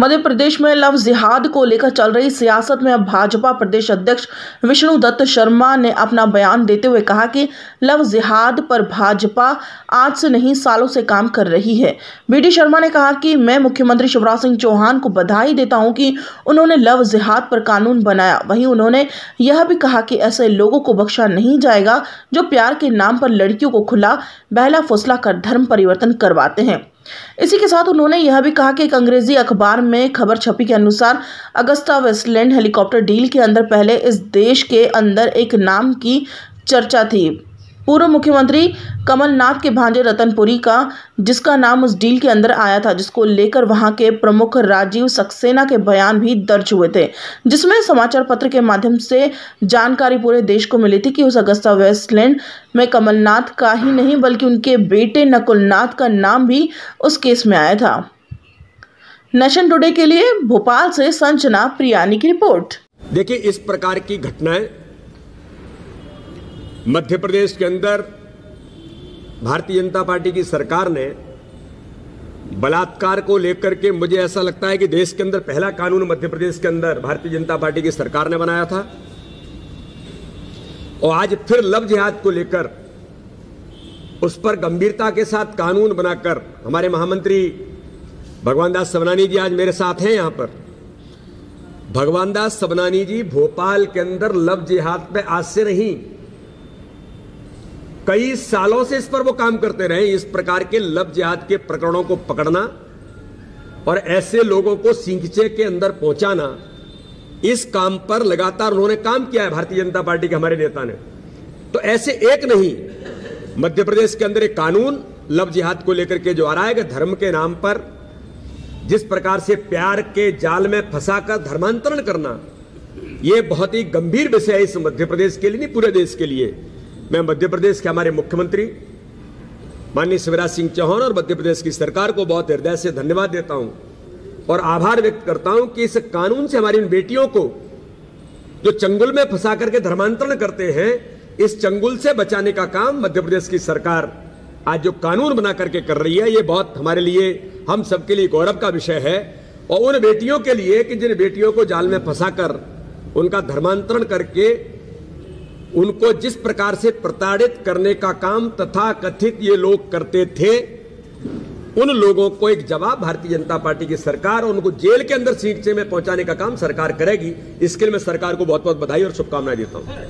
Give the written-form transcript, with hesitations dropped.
मध्य प्रदेश में लव जिहाद को लेकर चल रही सियासत में अब भाजपा प्रदेश अध्यक्ष विष्णु दत्त शर्मा ने अपना बयान देते हुए कहा कि लव जिहाद पर भाजपा आज से नहीं सालों से काम कर रही है। वी.डी. शर्मा ने कहा कि मैं मुख्यमंत्री शिवराज सिंह चौहान को बधाई देता हूं कि उन्होंने लव जिहाद पर कानून बनाया। वहीं उन्होंने यह भी कहा कि ऐसे लोगों को बख्शा नहीं जाएगा जो प्यार के नाम पर लड़कियों को खुला बहला फुसला कर धर्म परिवर्तन करवाते हैं। इसी के साथ उन्होंने यह भी कहा कि एक अंग्रेजी अखबार में खबर छपी के अनुसार अगस्ता वेस्टलैंड हेलीकॉप्टर डील के अंदर पहले इस देश के अंदर एक नाम की चर्चा थी, पूर्व मुख्यमंत्री कमलनाथ के भांजे रतनपुरी का, जिसका नाम उस डील के अंदर आया था, जिसको लेकर वहां के प्रमुख राजीव सक्सेना के बयान भी दर्ज हुए थे, जिसमें समाचार पत्र के माध्यम से जानकारी पूरे देश को मिली थी कि उस अगस्ता वेस्टलैंड में कमलनाथ का ही नहीं बल्कि उनके बेटे नकुलनाथ का नाम भी उस केस में आया था। नेशन टुडे के लिए भोपाल से संजना प्रियानी की रिपोर्ट। देखिए, इस प्रकार की घटनाएं मध्य प्रदेश के अंदर भारतीय जनता पार्टी की सरकार ने बलात्कार को लेकर के, मुझे ऐसा लगता है कि देश के अंदर पहला कानून मध्य प्रदेश के अंदर भारतीय जनता पार्टी की सरकार ने बनाया था। और आज फिर लव जिहाद को लेकर उस पर गंभीरता के साथ कानून बनाकर हमारे महामंत्री भगवान दास सबनानी जी आज मेरे साथ हैं यहां पर। भगवान दास सबनानी जी भोपाल के अंदर लव जिहाद पे आज से नहीं, कई सालों से इस पर वो काम करते रहे। इस प्रकार के लव जिहाद के प्रकरणों को पकड़ना और ऐसे लोगों को सींचे के अंदर पहुंचाना, इस काम पर लगातार उन्होंने काम किया है भारतीय जनता पार्टी के हमारे नेता ने। तो ऐसे एक नहीं, मध्य प्रदेश के अंदर एक कानून लव जिहाद को लेकर के जो आ रहा है कि धर्म के नाम पर जिस प्रकार से प्यार के जाल में फंसाकर धर्मांतरण करना, यह बहुत ही गंभीर विषय है इस मध्य प्रदेश के लिए, नहीं पूरे देश के लिए। मैं मध्य प्रदेश के हमारे मुख्यमंत्री माननीय शिवराज सिंह चौहान और मध्य प्रदेश की सरकार को बहुत हृदय से धन्यवाद देता हूं और आभार व्यक्त करता हूं कि इस कानून से हमारी इन बेटियों को जो चंगुल में फंसा करके धर्मांतरण करते हैं, इस चंगुल से बचाने का काम मध्य प्रदेश की सरकार आज जो कानून बना करके कर रही है, ये बहुत हमारे लिए, हम सबके लिए गौरव का विषय है। और उन बेटियों के लिए कि जिन बेटियों को जाल में फंसाकर उनका धर्मांतरण करके उनको जिस प्रकार से प्रताड़ित करने का काम तथा कथित ये लोग करते थे, उन लोगों को एक जवाब भारतीय जनता पार्टी की सरकार और उनको जेल के अंदर सींचे में पहुंचाने का काम सरकार करेगी। इसके लिए मैं सरकार को बहुत बहुत बधाई और शुभकामनाएं देता हूं।